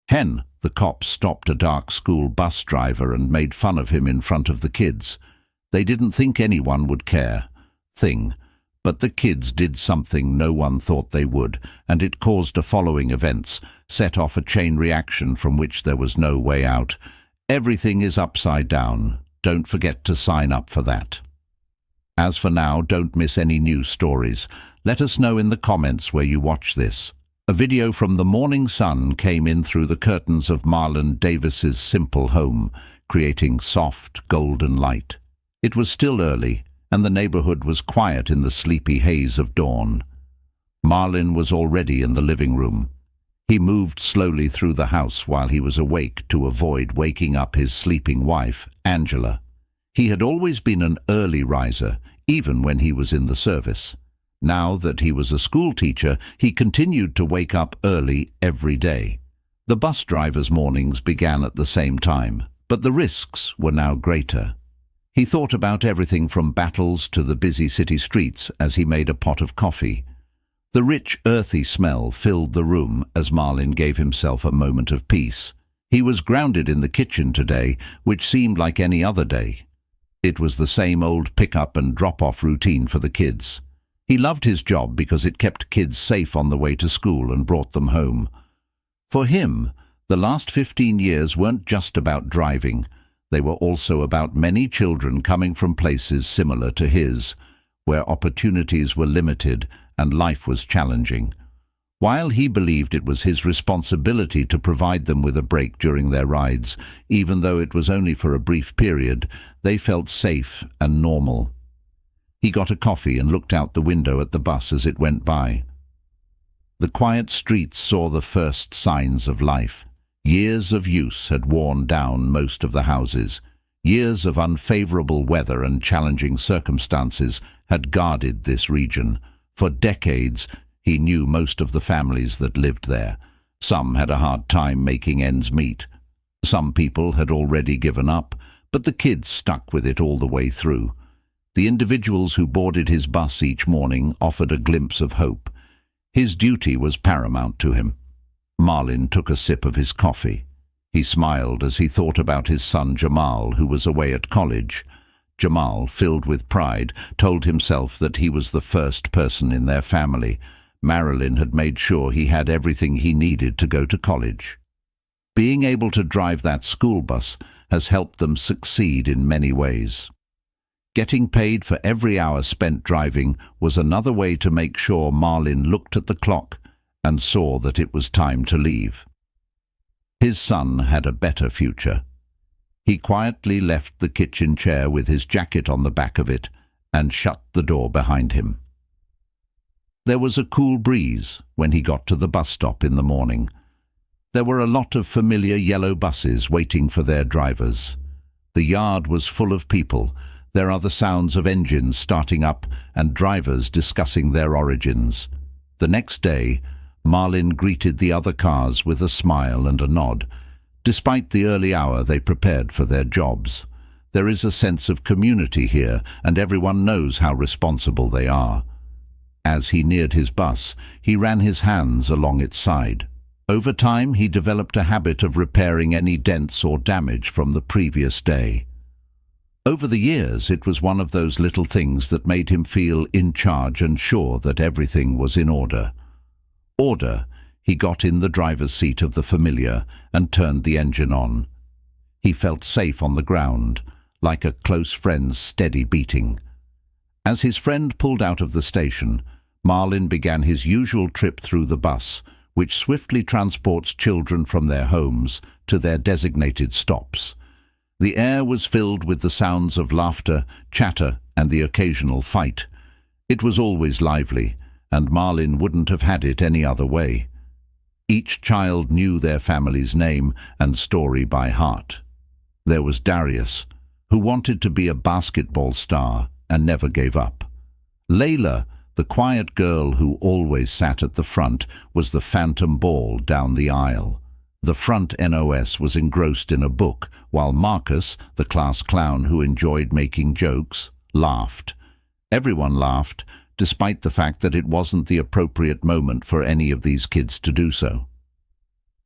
Hen, the cop stopped a dark school bus driver and made fun of him in front of the kids. They didn't think anyone would care. But the kids did something no one thought they would, and it caused the following events, set off a chain reaction from which there was no way out. Everything is upside down. Don't forget to sign up for that. As for now, don't miss any news stories. Let us know in the comments where you watch this. A video from the morning sun came in through the curtains of Marlon Davis's simple home, creating soft, golden light. It was still early, and the neighborhood was quiet in the sleepy haze of dawn. Marlon was already in the living room. He moved slowly through the house while he was awake to avoid waking up his sleeping wife, Angela. He had always been an early riser, even when he was in the service. Now that he was a school teacher, he continued to wake up early every day. The bus driver's mornings began at the same time, but the risks were now greater. He thought about everything from battles to the busy city streets as he made a pot of coffee. The rich, earthy smell filled the room as Marlon gave himself a moment of peace. He was grounded in the kitchen today, which seemed like any other day. It was the same old pick-up and drop-off routine for the kids. He loved his job because it kept kids safe on the way to school and brought them home. For him, the last 15 years weren't just about driving. They were also about many children coming from places similar to his, where opportunities were limited and life was challenging. While he believed it was his responsibility to provide them with a break during their rides, even though it was only for a brief period, they felt safe and normal. He got a coffee and looked out the window at the bus as it went by. The quiet streets saw the first signs of life. Years of use had worn down most of the houses. Years of unfavorable weather and challenging circumstances had guarded this region. For decades, he knew most of the families that lived there. Some had a hard time making ends meet. Some people had already given up, but the kids stuck with it all the way through. The individuals who boarded his bus each morning offered a glimpse of hope. His duty was paramount to him. Marlon took a sip of his coffee. He smiled as he thought about his son Jamal, who was away at college. Jamal, filled with pride, told himself that he was the first person in their family. Marilyn had made sure he had everything he needed to go to college. Being able to drive that school bus has helped them succeed in many ways. Getting paid for every hour spent driving was another way to make sure Marlon looked at the clock and saw that it was time to leave. His son had a better future. He quietly left the kitchen chair with his jacket on the back of it and shut the door behind him. There was a cool breeze when he got to the bus stop in the morning. There were a lot of familiar yellow buses waiting for their drivers. The yard was full of people. There are the sounds of engines starting up and drivers discussing their origins. The next day, Marlon greeted the other cars with a smile and a nod. Despite the early hour, they prepared for their jobs. There is a sense of community here, and everyone knows how responsible they are. As he neared his bus, he ran his hands along its side. Over time, he developed a habit of repairing any dents or damage from the previous day. Over the years, it was one of those little things that made him feel in charge and sure that everything was in order. He got in the driver's seat of the Familiar and turned the engine on. He felt safe on the ground, like a close friend's steady beating. As his friend pulled out of the station, Marlon began his usual trip through the bus, which swiftly transports children from their homes to their designated stops. The air was filled with the sounds of laughter, chatter, and the occasional fight. It was always lively, and Marlon wouldn't have had it any other way. Each child knew their family's name and story by heart. There was Darius, who wanted to be a basketball star and never gave up. Layla, the quiet girl who always sat at the front, was the phantom ball down the aisle. The front NOS was engrossed in a book, while Marcus, the class clown who enjoyed making jokes, laughed. Everyone laughed, despite the fact that it wasn't the appropriate moment for any of these kids to do so.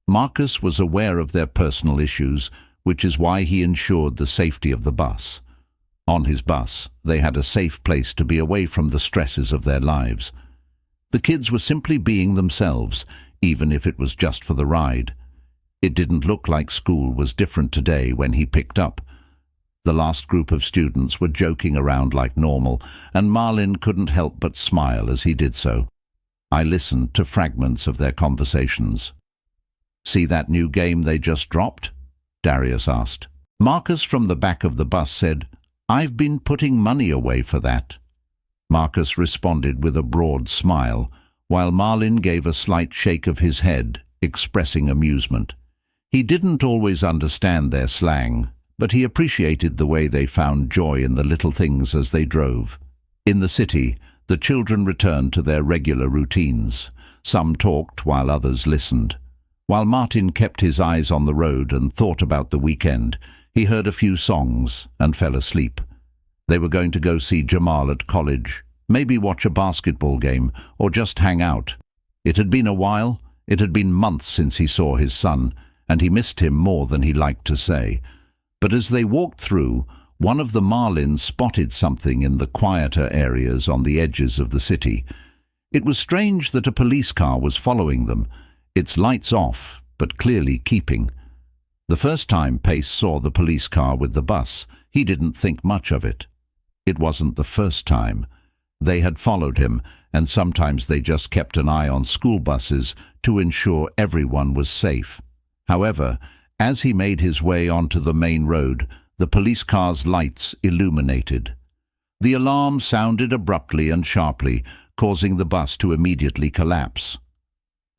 Marcus was aware of their personal issues, which is why he ensured the safety of the bus. On his bus, they had a safe place to be away from the stresses of their lives. The kids were simply being themselves, even if it was just for the ride. It didn't look like school was different today when he picked up. The last group of students were joking around like normal, and Marlin couldn't help but smile as he did so. I listened to fragments of their conversations. "See that new game they just dropped?" Darius asked. Marcus from the back of the bus said, "I've been putting money away for that." Marcus responded with a broad smile, while Marlin gave a slight shake of his head, expressing amusement. He didn't always understand their slang, but he appreciated the way they found joy in the little things as they drove. In the city, the children returned to their regular routines. Some talked while others listened. While Martin kept his eyes on the road and thought about the weekend, he heard a few songs and fell asleep. They were going to go see Jamal at college, maybe watch a basketball game, or just hang out. It had been a while. It had been months since he saw his son, and he missed him more than he liked to say. But as they walked through, one of the Marlins spotted something in the quieter areas on the edges of the city. It was strange that a police car was following them, its lights off, but clearly keeping. The first time Pace saw the police car with the bus, he didn't think much of it. It wasn't the first time. They had followed him, and sometimes they just kept an eye on school buses to ensure everyone was safe. However, as he made his way onto the main road, the police car's lights illuminated. The alarm sounded abruptly and sharply, causing the bus to immediately collapse.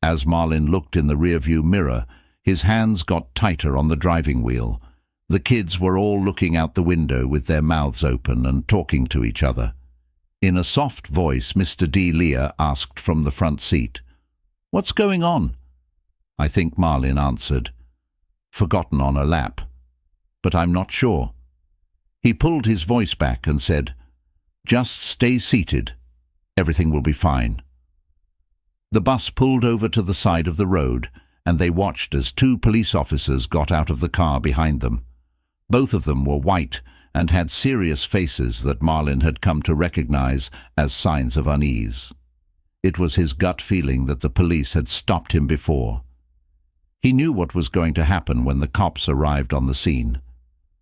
As Marlin looked in the rearview mirror, his hands got tighter on the driving wheel. The kids were all looking out the window with their mouths open and talking to each other. In a soft voice, Mr. D. Lear asked from the front seat, "What's going on?" I think Marlin answered, "Forgotten on a lap. But I'm not sure." He pulled his voice back and said, "Just stay seated. Everything will be fine." The bus pulled over to the side of the road, and they watched as two police officers got out of the car behind them. Both of them were white and had serious faces that Marlin had come to recognize as signs of unease. It was his gut feeling that the police had stopped him before. He knew what was going to happen when the cops arrived on the scene.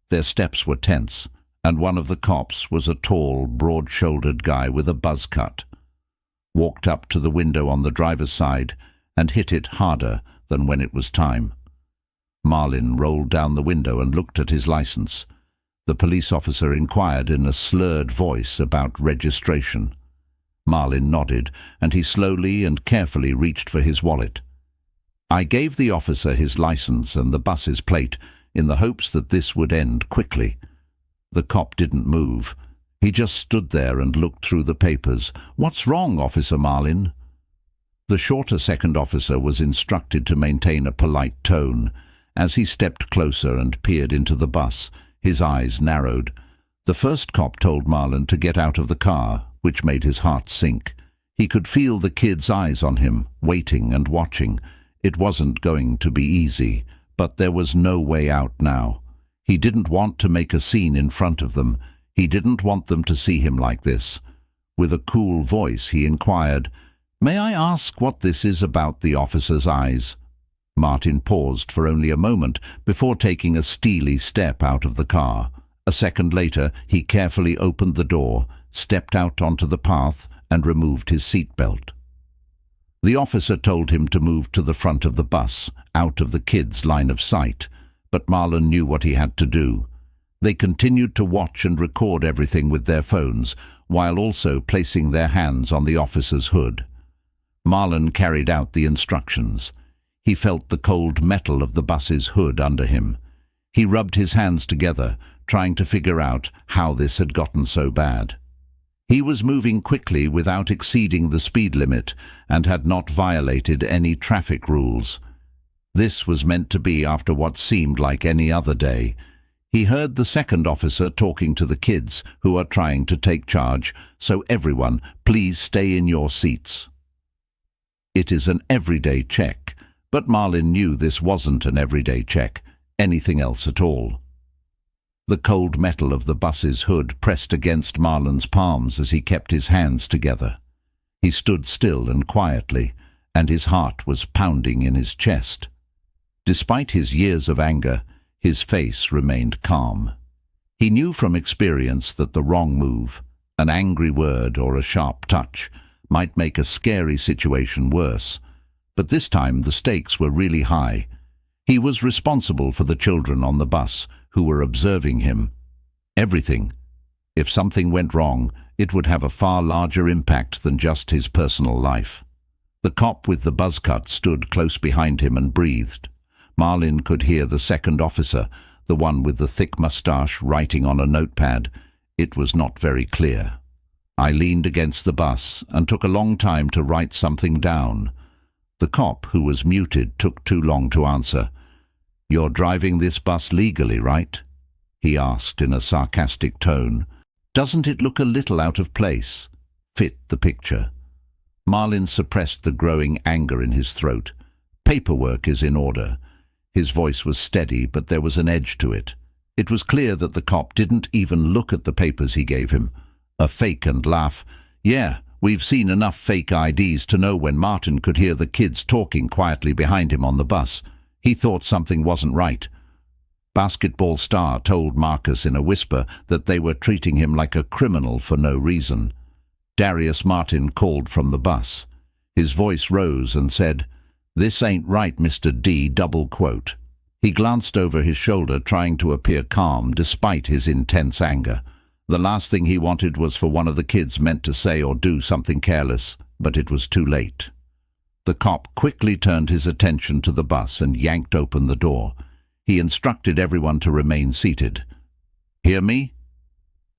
Their steps were tense, and one of the cops was a tall, broad-shouldered guy with a buzz cut. Walked up to the window on the driver's side and hit it harder than when it was time. Marlin rolled down the window and looked at his license. The police officer inquired in a slurred voice about registration. Marlin nodded, and he slowly and carefully reached for his wallet. I gave the officer his license and the bus's plate in the hopes that this would end quickly. The cop didn't move. He just stood there and looked through the papers. "What's wrong, Officer Marlin?" The shorter second officer was instructed to maintain a polite tone. As he stepped closer and peered into the bus, his eyes narrowed. The first cop told Marlin to get out of the car, which made his heart sink. He could feel the kids' eyes on him, waiting and watching. It wasn't going to be easy, but there was no way out now. He didn't want to make a scene in front of them. He didn't want them to see him like this. With a cool voice, he inquired, "May I ask what this is about the officer's eyes?" Martin paused for only a moment before taking a steely step out of the car. A second later, he carefully opened the door, stepped out onto the path, and removed his seatbelt. The officer told him to move to the front of the bus, out of the kids' line of sight, but Marlin knew what he had to do. They continued to watch and record everything with their phones, while also placing their hands on the officer's hood. Marlin carried out the instructions. He felt the cold metal of the bus's hood under him. He rubbed his hands together, trying to figure out how this had gotten so bad. He was moving quickly without exceeding the speed limit and had not violated any traffic rules. This was meant to be after what seemed like any other day. He heard the second officer talking to the kids who are trying to take charge, "So everyone, please stay in your seats." It is an everyday check, But Marlin knew this wasn't an everyday check, anything else at all. The cold metal of the bus's hood pressed against Marlin's palms as he kept his hands together. He stood still and quietly, and his heart was pounding in his chest. Despite his years of anger, his face remained calm. He knew from experience that the wrong move, an angry word or a sharp touch, might make a scary situation worse. But this time the stakes were really high. He was responsible for the children on the bus who were observing him. Everything. If something went wrong, it would have a far larger impact than just his personal life. The cop with the buzz cut stood close behind him and breathed. Marlin could hear the second officer, the one with the thick mustache, writing on a notepad. It was not very clear. I leaned against the bus and took a long time to write something down. The cop, who was muted, took too long to answer. "You're driving this bus legally, right?" he asked in a sarcastic tone. "Doesn't it look a little out of place? Fit the picture?" Marlin suppressed the growing anger in his throat. "Paperwork is in order." His voice was steady, but there was an edge to it. It was clear that the cop didn't even look at the papers he gave him. A fake and laugh. "Yeah, we've seen enough fake IDs to know when Martin could hear the kids talking quietly behind him on the bus. He thought something wasn't right. Basketball star told Marcus in a whisper that they were treating him like a criminal for no reason. Darius Martin called from the bus. His voice rose and said, "This ain't right, Mr. D." Double quote. He glanced over his shoulder, trying to appear calm despite his intense anger. The last thing he wanted was for one of the kids meant to say or do something careless, but it was too late. The cop quickly turned his attention to the bus and yanked open the door. He instructed everyone to remain seated. "Hear me?"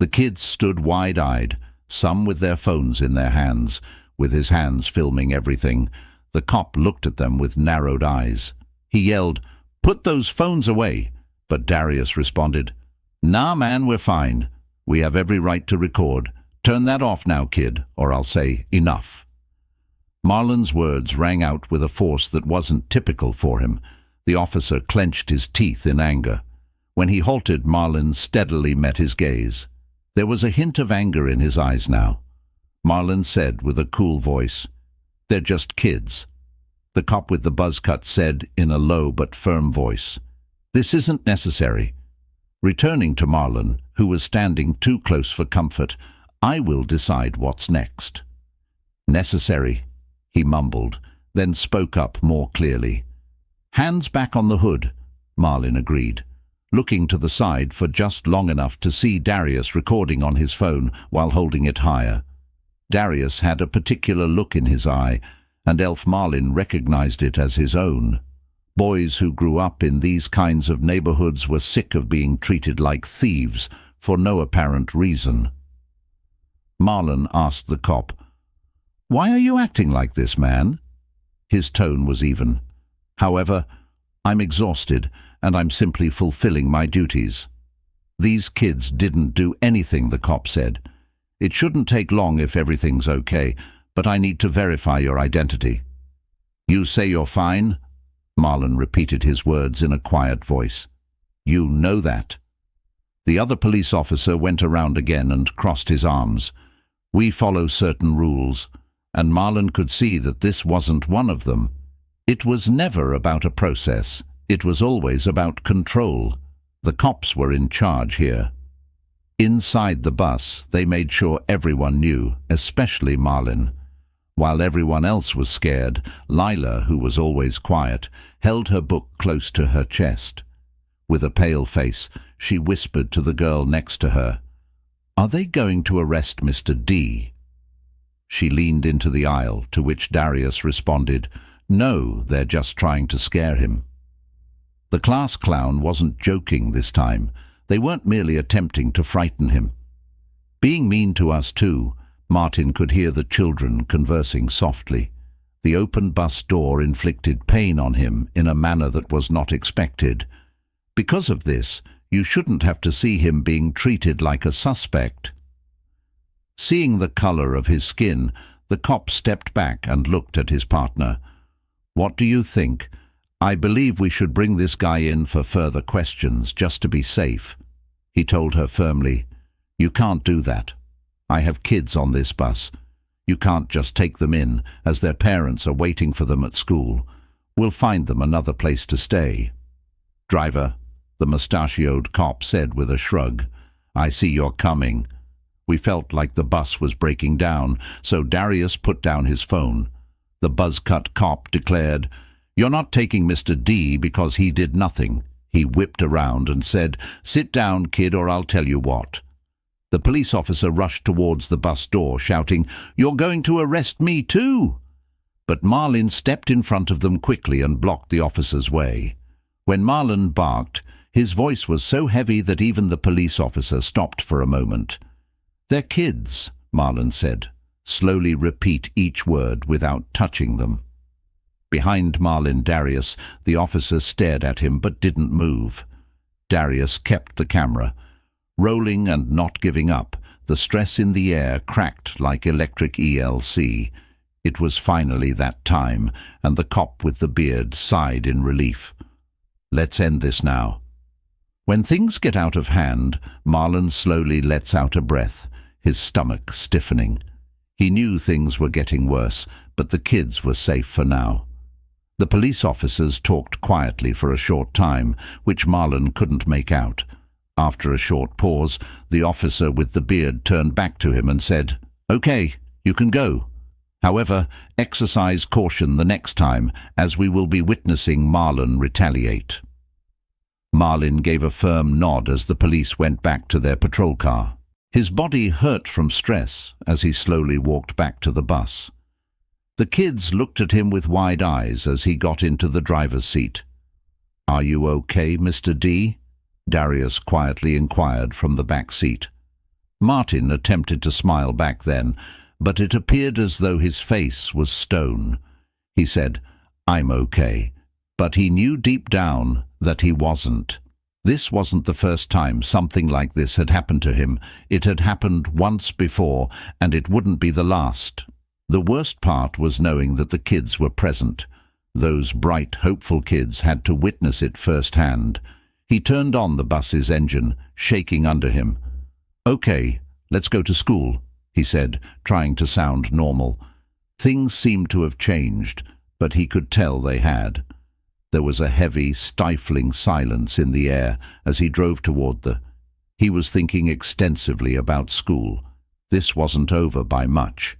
The kids stood wide-eyed, some with their phones in their hands, with his hands filming everything. The cop looked at them with narrowed eyes. He yelled, "Put those phones away!" But Darius responded, "Nah, man, we're fine. We have every right to record. Turn that off now, kid, or I'll say enough." Marlin's words rang out with a force that wasn't typical for him. The officer clenched his teeth in anger. When he halted, Marlin steadily met his gaze. There was a hint of anger in his eyes now. Marlin said with a cool voice, "They're just kids." The cop with the buzz cut said in a low but firm voice, "This isn't necessary." Returning to Marlin, who was standing too close for comfort, "I will decide what's next." "Necessary," he mumbled, then spoke up more clearly. "Hands back on the hood," Marlin agreed, looking to the side for just long enough to see Darius recording on his phone while holding it higher. Darius had a particular look in his eye, and Elf Marlin recognized it as his own. Boys who grew up in these kinds of neighborhoods were sick of being treated like thieves for no apparent reason. Marlin asked the cop, "Why are you acting like this, man?" His tone was even. "However, I'm exhausted, and I'm simply fulfilling my duties." "These kids didn't do anything," the cop said. "It shouldn't take long if everything's okay, but I need to verify your identity." "You say you're fine?" Marlin repeated his words in a quiet voice. "You know that." The other police officer went around again and crossed his arms. "We follow certain rules," and Marlin could see that this wasn't one of them. It was never about a process. It was always about control. The cops were in charge here. Inside the bus, they made sure everyone knew, especially Marlin. While everyone else was scared, Lila, who was always quiet, held her book close to her chest. With a pale face, she whispered to the girl next to her, "Are they going to arrest Mr. D?" She leaned into the aisle, to which Darius responded, "No, they're just trying to scare him." The class clown wasn't joking this time. They weren't merely attempting to frighten him. "Being mean to us too," Martin could hear the children conversing softly. The open bus door inflicted pain on him in a manner that was not expected. Because of this, you shouldn't have to see him being treated like a suspect. Seeing the color of his skin, the cop stepped back and looked at his partner. "What do you think? "I believe we should bring this guy in for further questions, just to be safe," he told her firmly. "You can't do that. I have kids on this bus. You can't just take them in, as their parents are waiting for them at school. We'll find them another place to stay." "Driver," the mustachioed cop said with a shrug, "I see you're coming." We felt like the bus was breaking down, so Darius put down his phone. The buzz-cut cop declared, "You're not taking Mr. D because he did nothing." He whipped around and said, "Sit down, kid, or I'll tell you what." The police officer rushed towards the bus door, shouting, "You're going to arrest me too!" But Marlin stepped in front of them quickly and blocked the officer's way. When Marlin barked, his voice was so heavy that even the police officer stopped for a moment. "They're kids," Marlin said. "Slowly repeat each word without touching them." Behind Marlin Darius, the officer stared at him but didn't move. Darius kept the camera. Rolling and not giving up, the stress in the air cracked like electric ELC. It was finally that time, and the cop with the beard sighed in relief. "Let's end this now." When things get out of hand, Marlin slowly lets out a breath, his stomach stiffening. He knew things were getting worse, but the kids were safe for now. The police officers talked quietly for a short time, which Marlin couldn't make out. After a short pause, the officer with the beard turned back to him and said, "Okay, you can go. However, exercise caution the next time, as we will be witnessing Marlin retaliate." Marlin gave a firm nod as the police went back to their patrol car. His body hurt from stress as he slowly walked back to the bus. The kids looked at him with wide eyes as he got into the driver's seat. "Are you okay, Mr. D?" Darius quietly inquired from the back seat. Martin attempted to smile back then, but it appeared as though his face was stone. He said, "I'm okay," but he knew deep down that he wasn't. This wasn't the first time something like this had happened to him. It had happened once before, and it wouldn't be the last. The worst part was knowing that the kids were present. Those bright, hopeful kids had to witness it firsthand. He turned on the bus's engine, shaking under him. "Okay, let's go to school," he said, trying to sound normal. Things seemed to have changed, but he could tell they had. There was a heavy, stifling silence in the air as he drove toward He was thinking extensively about school. This wasn't over by much.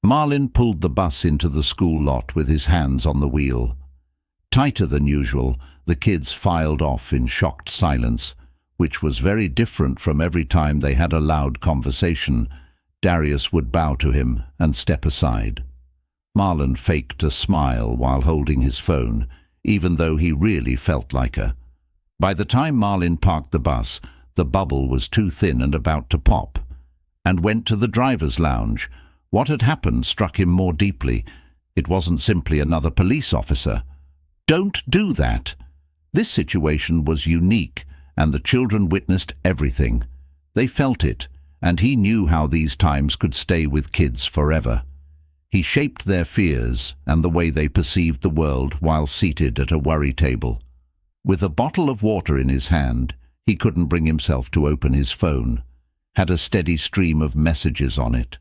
Marlin pulled the bus into the school lot with his hands on the wheel. Tighter than usual, the kids filed off in shocked silence, which was very different from every time they had a loud conversation. Darius would bow to him and step aside. Marlin faked a smile while holding his phone, even though he really felt like her. By the time Marlin parked the bus, the bubble was too thin and about to pop, and went to the driver's lounge. What had happened struck him more deeply. It wasn't simply another police officer. Don't do that. This situation was unique, and the children witnessed everything. They felt it, and he knew how these times could stay with kids forever. He shaped their fears and the way they perceived the world while seated at a worry table. With a bottle of water in his hand, he couldn't bring himself to open his phone. Had a steady stream of messages on it.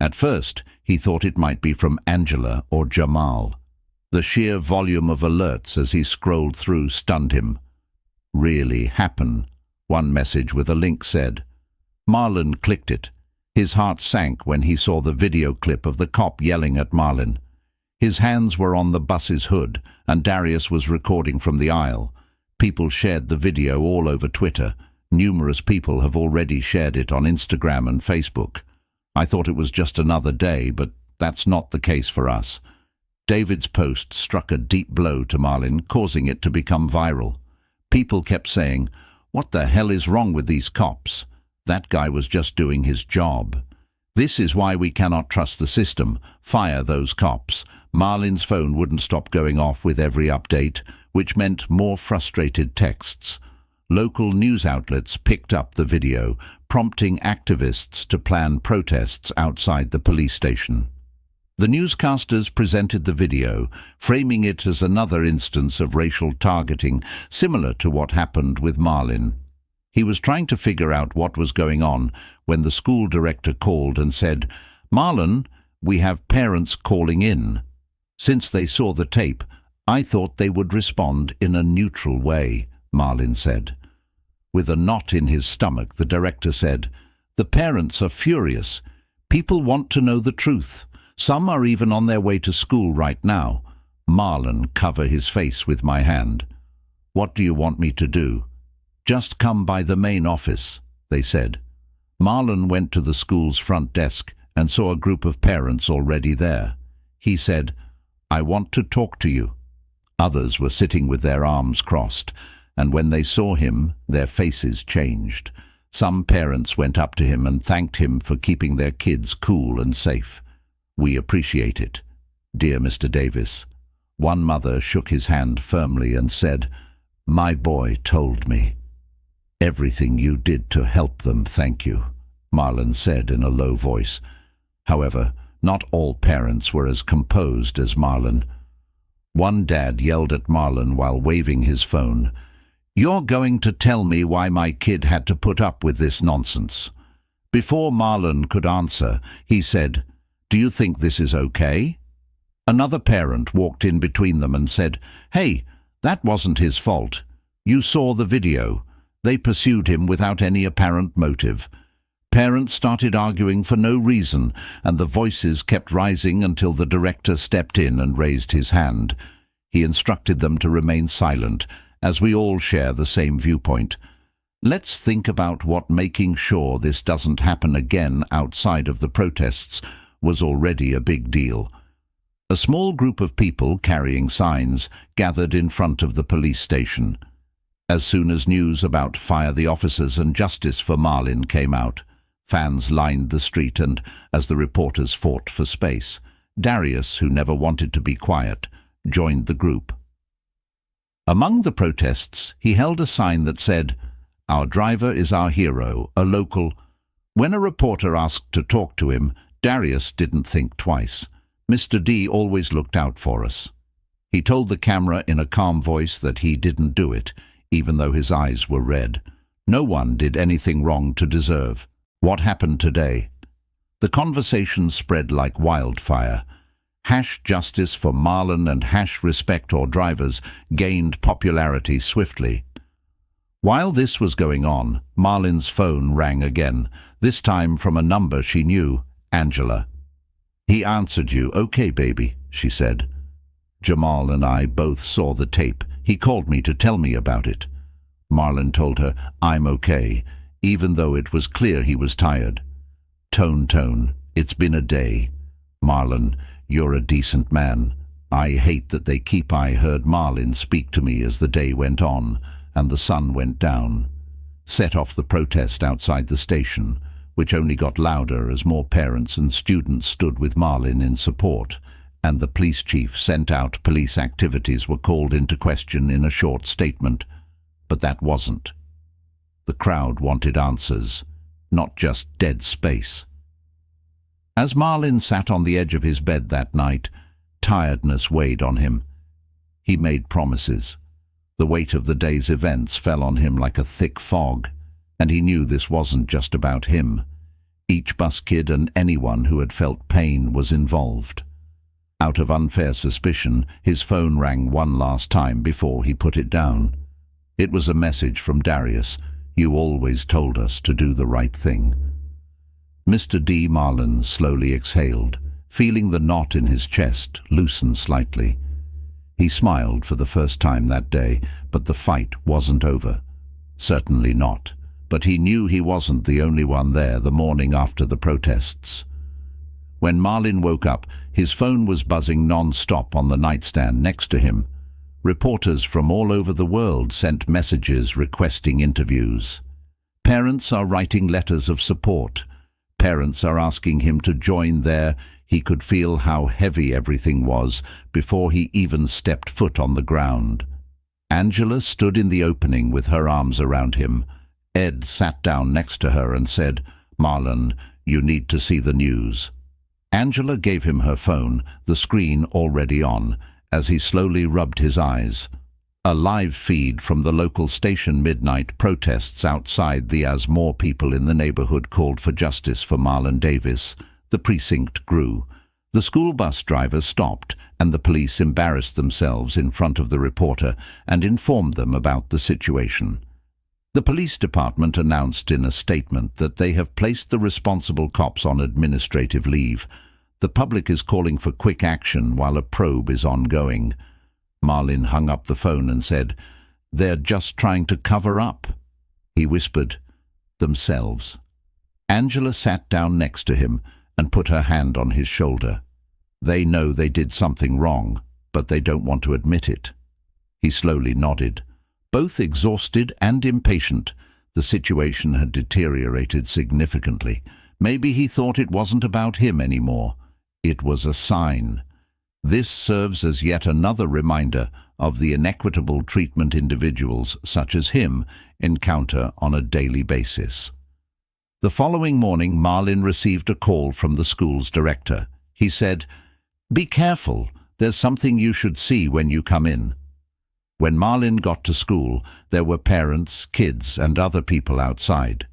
At first, he thought it might be from Angela or Jamal. The sheer volume of alerts as he scrolled through stunned him. "Really happen," one message with a link said. Marlin clicked it. His heart sank when he saw the video clip of the cop yelling at Marlin. His hands were on the bus's hood, and Darius was recording from the aisle. People shared the video all over Twitter. Numerous people have already shared it on Instagram and Facebook. I thought it was just another day, but that's not the case for us. David's post struck a deep blow to Marlin, causing it to become viral. People kept saying, "What the hell is wrong with these cops? That guy was just doing his job. This is why we cannot trust the system. Fire those cops." Marlin's phone wouldn't stop going off with every update, which meant more frustrated texts. Local news outlets picked up the video, prompting activists to plan protests outside the police station. The newscasters presented the video, framing it as another instance of racial targeting, similar to what happened with Marlin. He was trying to figure out what was going on when the school director called and said, "Marlin, we have parents calling in." Since they saw the tape, I thought they would respond in a neutral way, Marlin said. With a knot in his stomach, the director said, "The parents are furious. People want to know the truth. Some are even on their way to school right now." Marlin covered his face with my hand. "What do you want me to do?" "Just come by the main office," they said. Marlin went to the school's front desk and saw a group of parents already there. He said, "I want to talk to you." Others were sitting with their arms crossed, and when they saw him, their faces changed. Some parents went up to him and thanked him for keeping their kids cool and safe. "We appreciate it, dear Mr. Davis." One mother shook his hand firmly and said, "My boy told me." "Everything you did to help them, thank you," Marlin said in a low voice. However, not all parents were as composed as Marlin. One dad yelled at Marlin while waving his phone, "You're going to tell me why my kid had to put up with this nonsense." Before Marlin could answer, he said, "Do you think this is okay?" Another parent walked in between them and said, "Hey, that wasn't his fault. You saw the video. They pursued him without any apparent motive." Parents started arguing for no reason, and the voices kept rising until the director stepped in and raised his hand. He instructed them to remain silent, as we all share the same viewpoint. Let's think about what making sure this doesn't happen again outside of the protests was already a big deal. A small group of people carrying signs gathered in front of the police station. As soon as news about "Fire the Officers and Justice for Marlin" came out, fans lined the street, and as the reporters fought for space, Darius, who never wanted to be quiet, joined the group. Among the protests, he held a sign that said, "Our driver is our hero, a local." When a reporter asked to talk to him, Darius didn't think twice. Mr. D always looked out for us. He told the camera in a calm voice that he didn't do it, even though his eyes were red. No one did anything wrong to deserve. What happened today? The conversation spread like wildfire. #Justice for Marlin and #Respect Our Drivers gained popularity swiftly. While this was going on, Marlin's phone rang again, this time from a number she knew, Angela. "He answered you, okay, baby," she said. Jamal and I both saw the tape. He called me to tell me about it. Marlin told her, "I'm okay," even though it was clear he was tired. Tone, it's been a day. Marlin, you're a decent man. I hate that they keep." I heard Marlin speak to me as the day went on, and the sun went down. Set off the protest outside the station, which only got louder as more parents and students stood with Marlin in support, and the police chief sent out police activities were called into question in a short statement. But that wasn't. The crowd wanted answers, not just dead space. As Marlin sat on the edge of his bed that night, tiredness weighed on him. He made promises. The weight of the day's events fell on him like a thick fog, and he knew this wasn't just about him. Each bus kid and anyone who had felt pain was involved. Out of unfair suspicion, his phone rang one last time before he put it down. It was a message from Darius. "You always told us to do the right thing." Mr. D. Marlin slowly exhaled, feeling the knot in his chest loosen slightly. He smiled for the first time that day, but the fight wasn't over. Certainly not. But he knew he wasn't the only one there the morning after the protests. When Marlin woke up, his phone was buzzing non-stop on the nightstand next to him. Reporters from all over the world sent messages requesting interviews. Parents are writing letters of support. Parents are asking him to join there. He could feel how heavy everything was before he even stepped foot on the ground. Angela stood in the opening with her arms around him. Ed sat down next to her and said, "Marlin, you need to see the news." Angela gave him her phone, the screen already on, as he slowly rubbed his eyes. A live feed from the local station midnight protests outside as more people in the neighborhood called for justice for Marlon Davis. The precinct grew. The school bus driver stopped, and the police embarrassed themselves in front of the reporter and informed them about the situation. The police department announced in a statement that they have placed the responsible cops on administrative leave. The public is calling for quick action while a probe is ongoing. Marlon hung up the phone and said, "They're just trying to cover up." He whispered, "Themselves." Angela sat down next to him and put her hand on his shoulder. "They know they did something wrong, but they don't want to admit it." He slowly nodded. Both exhausted and impatient, the situation had deteriorated significantly. Maybe he thought it wasn't about him anymore. It was a sign. This serves as yet another reminder of the inequitable treatment individuals such as him encounter on a daily basis. The following morning, Marlon received a call from the school's director. He said, "Be careful. There's something you should see when you come in." When Marlon got to school, there were parents, kids, and other people outside.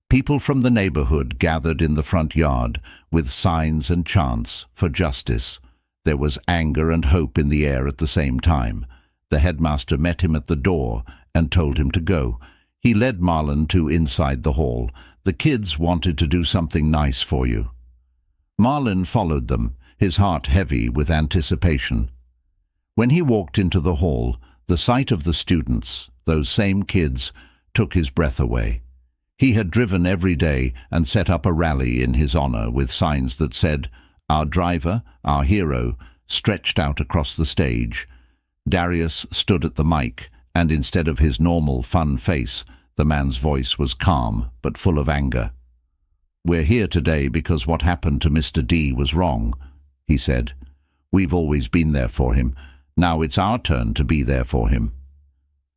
People from the neighborhood gathered in the front yard with signs and chants for justice. There was anger and hope in the air at the same time. The headmaster met him at the door and told him to go. He led Marlon to inside the hall. "The kids wanted to do something nice for you." Marlon followed them, his heart heavy with anticipation. When he walked into the hall, the sight of the students, those same kids, took his breath away. He had driven every day and set up a rally in his honor with signs that said, "Our driver, our hero," stretched out across the stage. Darius stood at the mic, and instead of his normal fun face, the man's voice was calm but full of anger. "We're here today because what happened to Mr. D was wrong," he said. "We've always been there for him. Now it's our turn to be there for him."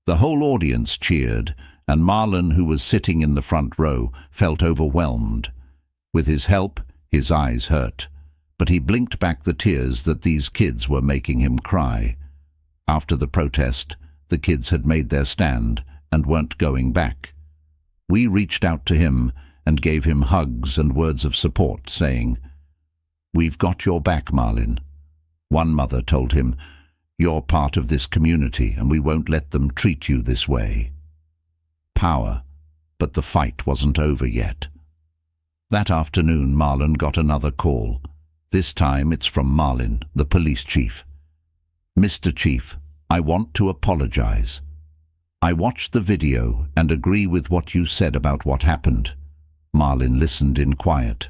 The whole audience cheered, and Marlon, who was sitting in the front row, felt overwhelmed. With his help, his eyes hurt, but he blinked back the tears that these kids were making him cry. After the protest, the kids had made their stand and weren't going back. We reached out to him and gave him hugs and words of support, saying, "We've got your back, Marlon." One mother told him, "You're part of this community and we won't let them treat you this way." Power, but the fight wasn't over yet. That afternoon, Marlon got another call. This time it's from Marlon, the police chief. "Mr. Chief, I want to apologize. I watched the video and agree with what you said about what happened." Marlon listened in quiet.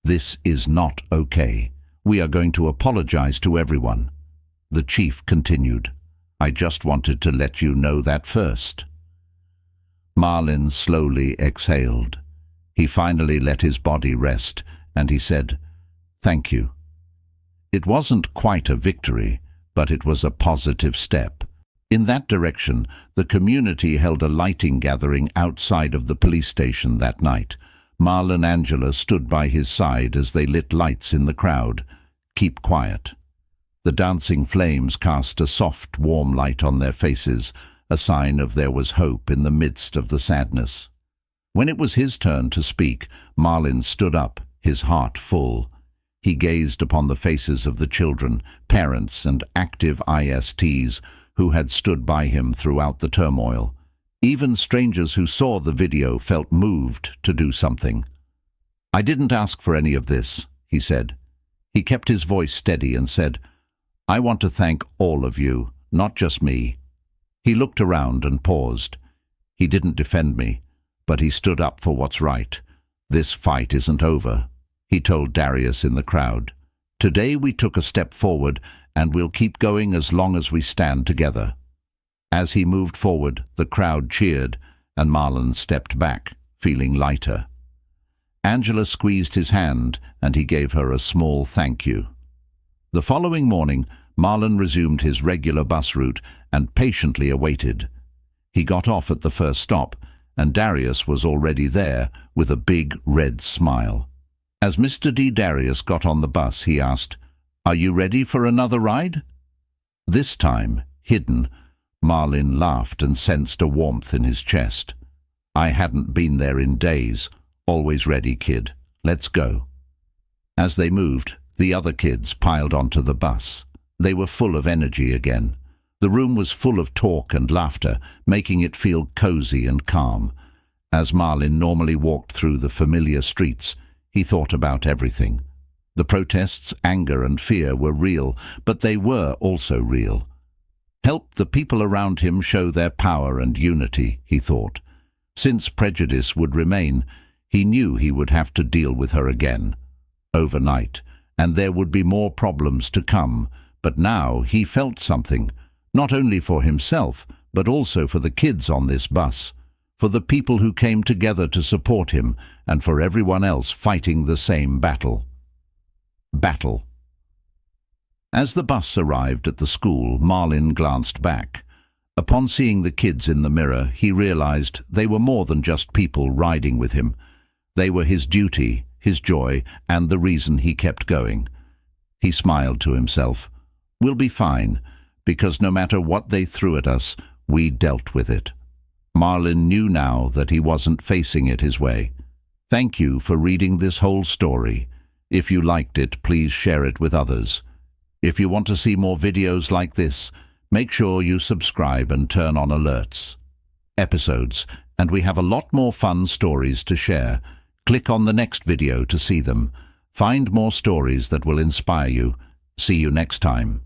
"This is not okay. We are going to apologize to everyone." The chief continued, "I just wanted to let you know that first." Marlon slowly exhaled. He finally let his body rest, and he said, "Thank you." It wasn't quite a victory, but it was a positive step. In that direction, the community held a lighting gathering outside of the police station that night. Marlon and Angela stood by his side as they lit lights in the crowd. "Keep quiet." The dancing flames cast a soft, warm light on their faces, a sign of there was hope in the midst of the sadness. When it was his turn to speak, Marlon stood up, his heart full. He gazed upon the faces of the children, parents, and active ISTs who had stood by him throughout the turmoil. Even strangers who saw the video felt moved to do something. "I didn't ask for any of this," he said. He kept his voice steady and said, "I want to thank all of you, not just me." He looked around and paused. He didn't defend me, but he stood up for what's right. "This fight isn't over," he told Darius in the crowd. "Today we took a step forward, and we'll keep going as long as we stand together." As he moved forward, the crowd cheered, and Marlon stepped back, feeling lighter. Angela squeezed his hand, and he gave her a small thank you. The following morning, Marlon resumed his regular bus route and patiently awaited. He got off at the first stop, and Darius was already there with a big red smile. As Mr. D. Darius got on the bus, he asked, "Are you ready for another ride?" This time, hidden, Marlin laughed and sensed a warmth in his chest. "I hadn't been there in days. Always ready, kid. Let's go." As they moved, the other kids piled onto the bus. They were full of energy again. The room was full of talk and laughter, making it feel cozy and calm. As Marlin normally walked through the familiar streets, he thought about everything. The protests, anger and fear were real, but they were also real. Help the people around him show their power and unity, he thought. Since prejudice would remain, he knew he would have to deal with her again. Overnight, and there would be more problems to come, but now he felt something, not only for himself, but also for the kids on this bus, for the people who came together to support him, and for everyone else fighting the same battle. As the bus arrived at the school, Marlin glanced back. Upon seeing the kids in the mirror, he realized they were more than just people riding with him. They were his duty, his joy, and the reason he kept going. He smiled to himself. "We'll be fine, because no matter what they threw at us, we dealt with it." Marlin knew now that he wasn't facing it his way. Thank you for reading this whole story. If you liked it, please share it with others. If you want to see more videos like this, make sure you subscribe and turn on alerts. Episodes, and we have a lot more fun stories to share. Click on the next video to see them. Find more stories that will inspire you. See you next time.